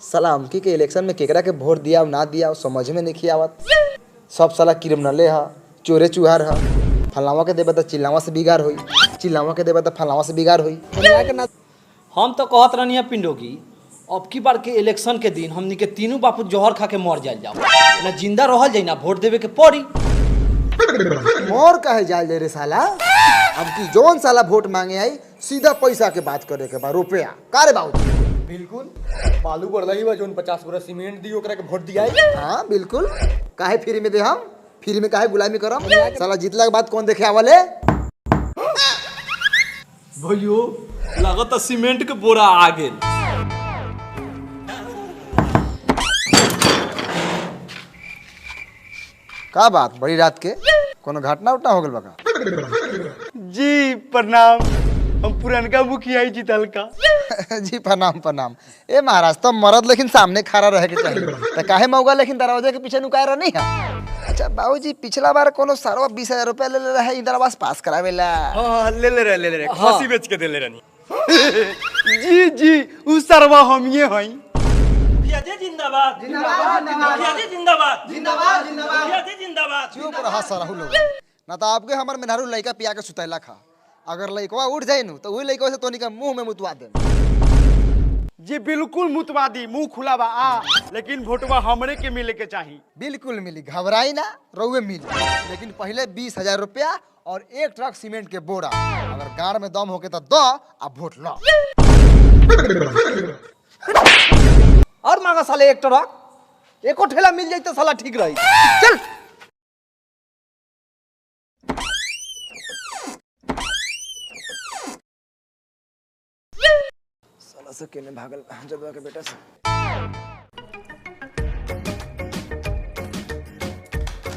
साला हमकी के इलेक्शन में केकरा के वोट दिया ना दिया समझ में नहीं आवत। सब साला क्रिमिनले हा, चोरे चुहार हा। फलावा के देबे तो चिल्लावा से बिगाड़ होई, चिल्लावा के देबे तो फलावा से बिगाड़ होई। हम तो कहत रहनी है पिंडो की अब की बार के इलेक्शन के दिन हमनी के तीनों बापू जहर खा के मर जाए जाओ ना जिंदा रहल जाई ना वोट देवे के पड़ी। मोर कहे जाए ले रे साला। अब की जोन साला वोट मांगे आई सीधा पैसा के बात करे के बा, रुपया का रे बाबू। बिल्कुल बालू बढ़ बा जोन 50 बोरा सीमेंट दी ओकरा के वोट दिया। हाँ बिल्कुल, काहे फ्री में दे हम, फ्री में काहे गुलामी करम। साला जीतला के बाद कौन देखे आवले। भैयो लागत सीमेंट के बोरा आ गेल। का बात बड़ी रात के कोनो घटना उठना हो गल बका। जी प्रणाम, हम पुरनका मुखिया जीतल का। जी प्रणाम प्रणाम। ए महाराज तो मरद लेकिन सामने खड़ा रहे के चाहिए तो काहे मौगा लेकिन दरवाजे के पीछे नुकाय रह नहीं है। अच्छा बाबूजी पिछला बार कोनो सारा 20,000 रुपया ले ले रहे इंदिरा आवास पास करावेला। हां ले ले खसी बेच के दे ले रहनी। जी जी उ सरवा हम ये हई। मुखिया जी जिंदाबाद जिंदाबाद मुखिया जी जिंदाबाद जिंदाबाद जिंदाबाद मुखिया जी जिंदाबाद। चुप रहा सारा लोग ना तो आपके हमर मेहरारू लइका पिया के सुतैला खा। अगर लइकवा उठ जाई नु तो वही लइकवा से तोनी का मुंह में मुतवा दे। जी बिल्कुल मुतवादी मुंह खुला बा लेकिन वोटवा हमरे के मिले के चाहिए। बिल्कुल मिली, घबराई ना, रउए मिली। लेकिन पहले 20,000 रुपया और 1 ट्रक सीमेंट के बोरा। अगर गाड़ में दम होके तो दो अब वोट लो। और मांगा साले 1 ट्रक, एको ठेला मिल जाए तो साला ठीक रही। चल साला से केने भागल जदवा के बेटा से।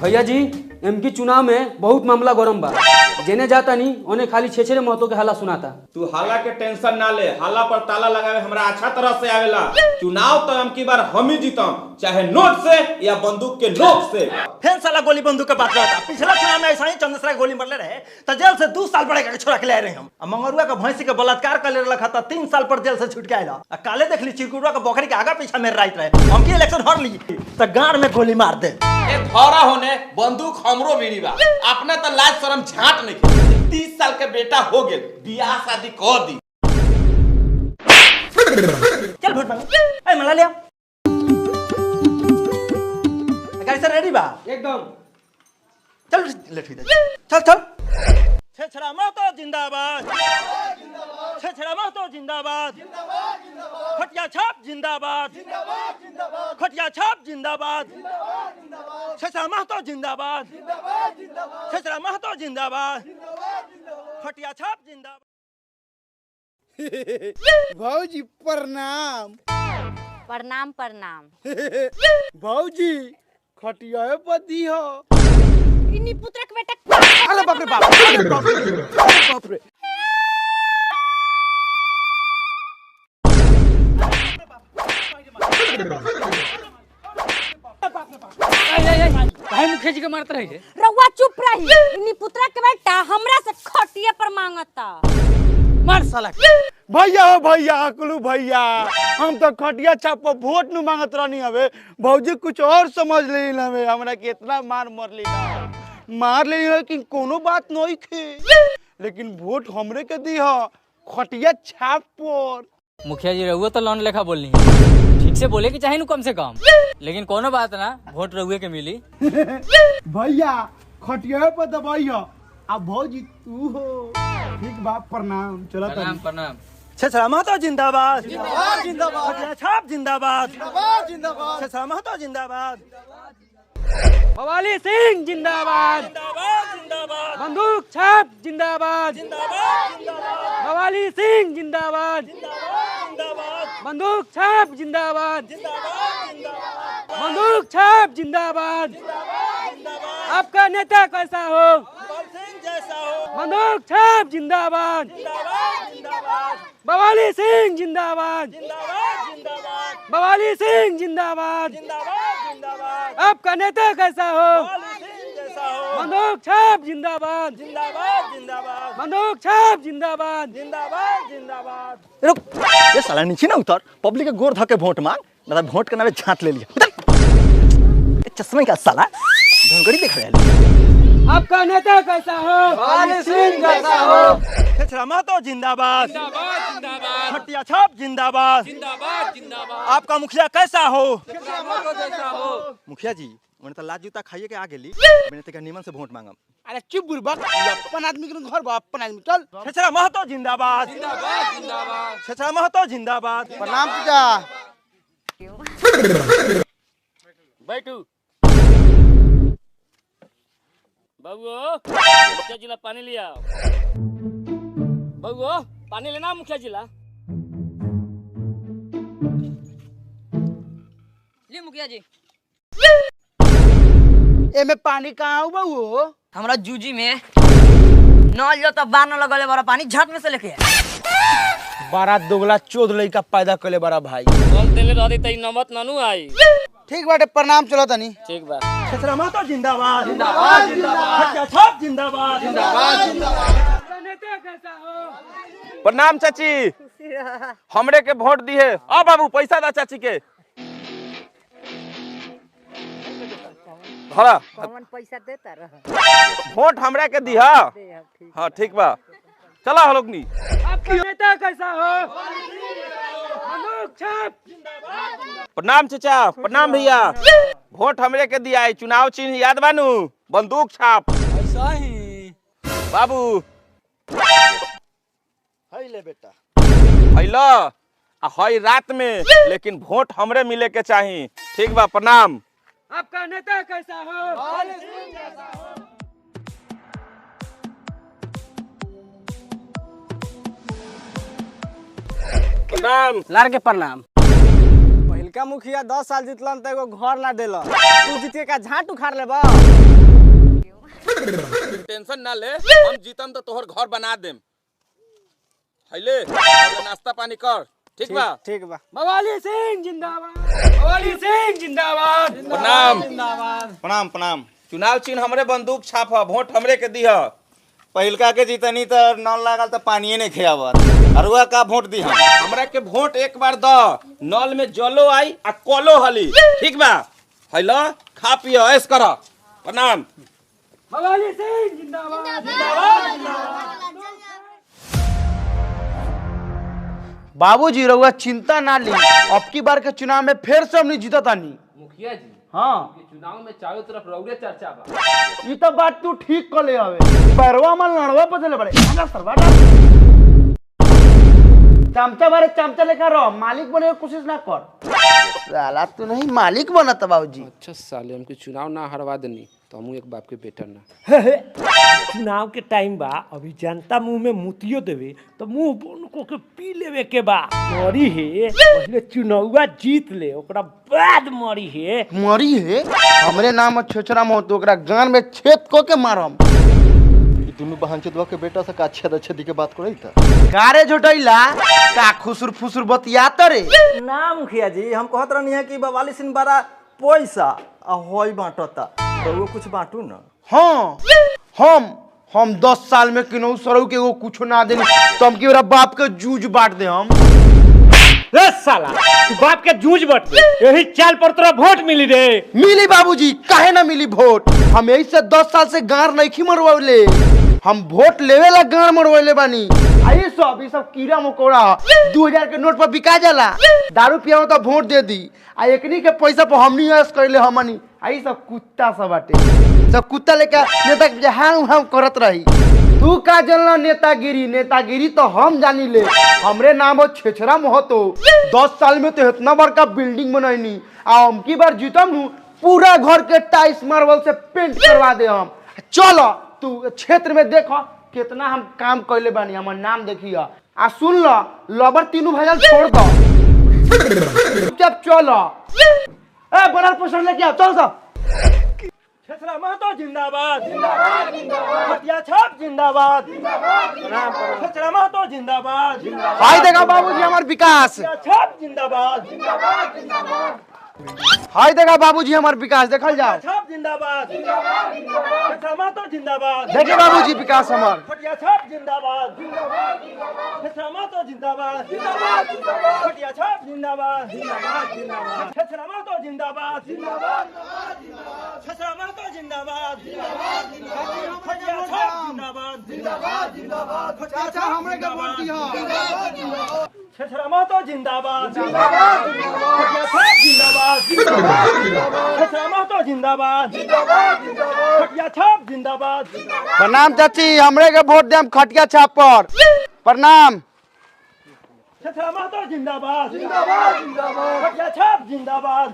भैया जी एमपी चुनाव में बहुत मामला गरम बा। जेने जाता नहीं उन्हें खाली छेछरे महतो के हाला सुनाता। तू हाला के टेंशन ना ले, हाला पर ताला लगावे हमरा अच्छा तरह से आवेला। चुनाव तो हम की बार हम ही जीतम, चाहे नोट से या बंदूक के नोक से। फिर साला गोली बंदूक के बात रहता। पिछला चुनाव में ऐसा ही चंद्रशेखर गोली मारले रहे तो जेल से 2 साल पड़ेगा छोड़ा के ले रहे हम। मंगरुआ का भैंसी के बलात्कार कर ले रखा था 3 साल पर जेल से छूट के आया। काले देख ली चिरकुटवा का बकरी के आगा पीछा मेरे राइट रहे। हम की इलेक्शन हार ली तो गाड़ में गोली मार दे। एक धौरा होने बंदूक हमरो भी बा। अपने तो लाज शर्म झाट नहीं। 30 साल के बेटा हो गेल, बियाह शादी कर दी। चल वोट मांगे। ए मला लिया गाड़ी से रेडी बा एकदम। चल लेट हुई चल चल। छेछड़ा महतो जिंदाबाद जिंदाबाद छेछड़ा महतो जिंदाबाद जिंदाबाद जिंदाबाद खटिया छाप जिंदाबाद जिंदाबाद जिंदाबाद खटिया छाप जिंदाबाद जिंदाबाद जिंदाबाद छेछड़ा महतो जिंदाबाद जिंदाबाद जिंदाबाद छेछड़ा महतो जिंदाबाद जिंदाबाद जिंदाबाद खटिया छाप जिंदाबाद। भाऊजी प्रणाम। प्रणाम प्रणाम। भाऊजी खटिया पति हो। इन्हीं पुत्र के बेटा। अरे बाप रे बाप, अरे बाप रे बाप रे। भाई मुखिया जी के मारते रहे। रउआ चुप रही। इन्हीं पुत्र के बेटा हमरा से खटिया पर मांगता। मार साला। भैया हो भैया अकलू भैया, हम तो खटिया छाप पर वोट न मांगत रहनी हवे। भौजी कुछ और समझ ले हमें, हमरा के इतना मार ले लेकिन कोनो बात नहीं थे। लेकिन वोट हमरे के दी हो खटिया छाप पर। मुखिया जी रहुए तो लोन लेखा बोलनी ठीक से बोले कि चाहे नु कम से कम, लेकिन कोनो बात ना, वोट रहुए के मिली। भैया खटिया पर दबाई हो। अब भौजी तू हो। ठीक बात प्रणाम। चलो प्रणाम प्रणाम। छेछड़ा महतो जिंदाबाद जिंदाबाद जिंदाबाद खटिया छाप जिंदाबाद जिंदाबाद जिंदाबाद छेछड़ा महतो जिंदाबाद। बवाली सिंह जिंदाबाद जिंदाबाद जिंदाबाद बंदूक छाप जिंदाबाद जिंदाबाद जिंदाबाद बवाली सिंह जिंदाबाद जिंदाबाद बंदूक छाप जिंदाबाद जिंदाबाद बंदूक छाप जिंदाबाद। आपका नेता कैसा हो? सिंह जैसा हो। बंदूक छाप जिंदाबाद जिंदाबाद बवाली सिंह जिंदाबाद जिंदाबाद जिंदाबाद बवाली सिंह जिंदाबाद। जिंदाबाद आपका नेता कैसा हो? सिंह जैसा हो। बंदूक छाप जिंदाबाद जिंदाबाद जिंदाबाद बंदूक छाप जिंदाबाद। जिंदाबाद जिंदाबाद। रुक ये साला नीचे ना उतर, पब्लिक के गोर धके वोट मांग। मतलब वोट के नामे झांट ले लिया। चश्मे का साला ढंगड़ी देख रहे हैं। आपका नेता कैसा हो? कैसा हो? छेछरा महतो जिंदाबाद, खटिया छाप जिंदाबाद, आपका मुखिया कैसा हो? मुखिया जी मैंने तो लाज जूता खाइए के आ गेली, मैंने तो निमन से वोट मांगम। अरे चुप बुड़बक, अपन आदमी के घर बा, अपन आदमी चल। छेछरा महतो जिंदाबाद, छेछरा महतो जिंदाबाद। प्रणाम चाचा। बैठू बाबू, मुखिया जिला पानी लिया। बाबू पानी लेना मुखिया जिला। ले मुखिया जी। ए में पानी कहाँ हो बहू? हमरा जूजी में नल जो तो बार न लगले बड़ा पानी झट में से लेके आए। बड़ा दोगला चोद लइका पैदा कले बड़ा भाई। कल देले रहती तई नमत ननु आई। ठीक बाटे, प्रणाम चलो तनी। ठीक बा। छेछरा महतो जिंदाबाद, जिंदाबाद जिंदाबाद, खटिया छाप जिंदाबाद, जिंदाबाद जिंदाबाद। प्रणाम चाची, हमरे के वोट दी है। अब बाबू पैसा दा चाची के। हाँ कौन पैसा देता रहा? वोट हमरा के दी है। हाँ ठीक बा, चला हलोकनी। आपका नेता कैसा हो? प्रणाम चाचा, प्रणाम भैया। वोट हमरे के दिया है। चुनाव चिन्ह याद बानू? बंदूक छाप। ऐसा ही बाबू हई ले बेटा, हैला आ हई रात में, लेकिन वोट हमरे मिले के चाही। ठीक बा, प्रणाम। आपका नेता कैसा हो? प्रणाम। लार के प्रणाम। पहिलका मुखिया 10 साल जितलन त एगो घर ना देला, तू जीते का झाट उखाड़ लेबा। टेंशन ना ले, हम जीतम तो तोहर घर बना देम। हैले नाश्ता पानी कर। ठीक बा, ठीक बा। बवाली सिंह जिंदाबाद, बवाली सिंह जिंदाबाद। प्रणाम। प्रणाम प्रणाम। चुनाव चिन्ह हमरे बंदूक छाप है। वोट हमरे के दिया। पहिलका के जीतनी तो नल लागल तो पानिए नहीं खियावत। अरुआ का वोट दी हम। हमरा के वोट एक बार द, नल में जलो आई आ कलो हली। ठीक बा, हैला खा पियो ऐश कर। प्रणाम। बवाली सिंह जिंदाबाद। बाबूजी रउआ चिंता ना ली, अब की बार के चुनाव में फिर से हमनी जीता तानी। मुखिया जी, हाँ ये चुनाव में चारों तरफ रउरे चर्चा बा। ये तो बात तू ठीक कर ले आवे। परवा में लड़वा पचले बड़े हमरा सरवा चमचा बारे चमचा लेकर रहो, मालिक बने की कोशिश ना कर। साला तू नहीं मालिक बनत बाबूजी। अच्छा साले हमके चुनाव ना हरवा देनी तो हम एक बाप के बेटा ना। चुनाव के टाइम बा, अभी जनता मुंह में मुतियो देवे तो मुंह बंद को के पी लेवे के बा। मरी है पहले चुनावा जीत ले, ओकरा बाद मरी है। मरी है हमरे नाम छेछरा में तो ओकरा गान में छेद को के मारम। दोनों बहन चोदवा के बेटा से का अच्छा दी के बात करई था। गारे झोटैला का खुसुर फुसुर बतिया तरे। ना मुखिया जी, हम कहत रहनी है कि बवाली सिंह बड़ा पैसा आ होई बांटता, तो वो कुछ बांटू ना। हाँ हम 10 साल में किनो सरऊ के वो कुछ ना देनी, तो हम के बाप के जूझ बांट दे हम। रे साला तू बाप के जूझ बट यही चाल पर तोरा वोट मिली रे। मिली बाबूजी, काहे ना मिली वोट? हम यही से 10 साल से गार नहीं मरवाले, हम वोट लेवे ला गार मरवाले बानी। आई सब कीड़ा मकोड़ा 2000 के नोट पर बिका जाला, दारू पिया तो वोट दे दी, आ एकनी के पैसा पर हमनी ऐश करले हमनी। आई सब कुत्ता सब बाटे, सब कुत्ता लेके नेता के हम करत रही। तू का जानला नेतागिरी तो हम जानी ले। हमरे नाम हो छेछरा महतो। 10 साल में तो इतना बड़का बिल्डिंग बनैनी, आ हम की बार जीतम पूरा घर के टाइल्स मार्बल से पेंट करवा दे हम। चलो तू क्षेत्र में देखो कितना हम काम कैले बानी, हमर नाम देखिए। आ सुन लो, लबर तीनों भजन छोड़ दो, चुपचाप चलो। ए बनर पोषण लेके आओ, चल सब। छेछरा महतो जिंदाबाद, जिंदाबाद जिंदाबाद, खटिया छाप जिंदाबाद, जिंदाबाद जिंदाबाद, छेछरा महतो जिंदाबाद, जिंदाबाद। भाई देखा बाबूजी हमार विकास। खटिया छाप जिंदाबाद, जिंदाबाद जिंदाबाद। हाय देखा बाबूजी हमार विकास देखल जाओ। छाप जिंदाबाद छछरा महतो जिंदाबाद देखिए बाबूजी विकास हमार। खटिया छाप जिंदाबाद छछरा महतो जिंदाबाद खटिया छाप जिंदाबाद छछरा महतो जिंदाबाद छछरा महतो जिंदाबाद खटिया छाप जिंदाबाद चाचा हमरे के वोट दिया। छछरा महतो जिंदाबाद खटिया छाप जिंदाबाद छछरा महतो जिंदाबाद खटिया छाप जिंदाबाद। प्रणाम चाची, हमरे के वोट देम खटिया छाप पर। प्रणाम। छछरा महतो जिंदाबाद खटिया छाप जिंदाबाद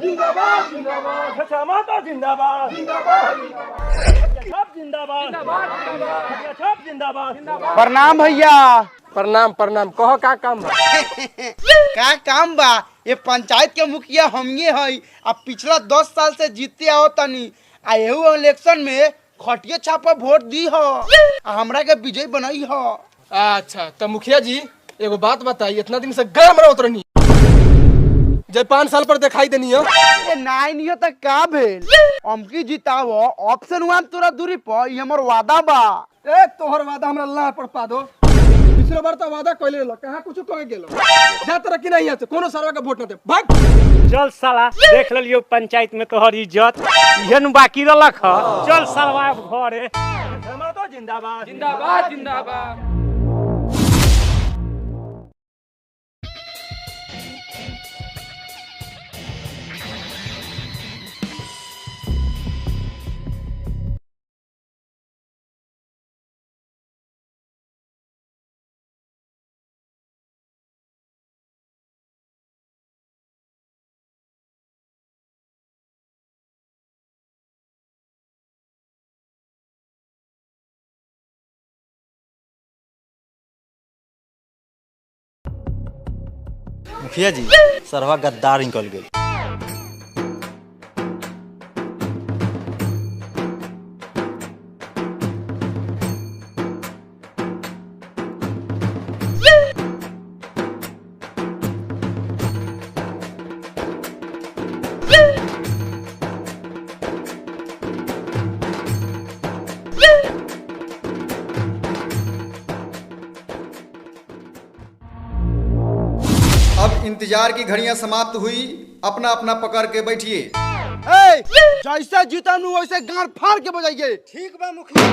छछरा महतो जिंदाबाद खटिया छाप जिंदाबाद खटिया छाप जिंदाबाद। प्रणाम भैया। प्रणाम प्रणाम। कहो का काम बा? का काम बा? ये पंचायत के मुखिया हमिए हई। अब पिछला 10 साल से जीते आओ तनी आ एहू इलेक्शन में खटिया छाप पर वोट दी हो आ हमरा के विजय बनाई हो। अच्छा तो मुखिया जी एगो बात बताई, इतना दिन से गरम रहत रहनी, जब 5 साल पर दिखाई देनी हो। ए नाई नियो त का भेल? हमकी जिताओ ऑप्शन 1 तोरा दूरी पर, ई हमर वादा बा। ए तोहर वादा हमरा अल्लाह पर पा दो। पिछले बार तो वादा कइले रह, कहां कुछ कह गेलो। जा तरह की नहीं आते, कोनो सरवा के वोट न दे, भाग। चल साला देख लियो पंचायत में तोहर इज्जत इहे न बाकी रहलक ह। चल साला घरे। छछरा महतो जिंदाबाद जिंदाबाद जिंदाबाद। मुखिया जी सरवा गद्दार निकल गई। अब इंतजार की घड़ियां समाप्त हुई, अपना अपना पकड़ के बैठिए। जैसे जीतनु वैसे गांड फाड़ के बजाइए। ठीक बा मुखिया।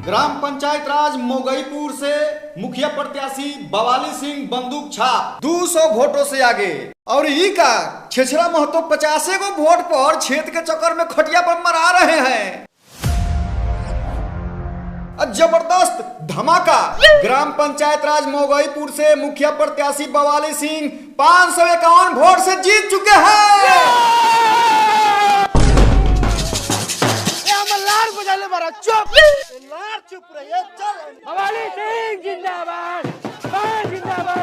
ग्राम पंचायत राज मोगईपुर से मुखिया प्रत्याशी बवाली सिंह बंदूक छाप 200 वोटों से आगे। और ई का छछरा महतो 50 गो वोट पर क्षेत्र के चक्कर में खटिया पर मरा रहे हैं। जबरदस्त धमाका। ग्राम पंचायत राज मोगईपुर से मुखिया प्रत्याशी बवाली सिंह 551 वोट से जीत चुके हैं। लार बजाले मारा। चुप लार चुप रहिए। चल बवाली सिंह जिंदाबाद जिंदाबाद।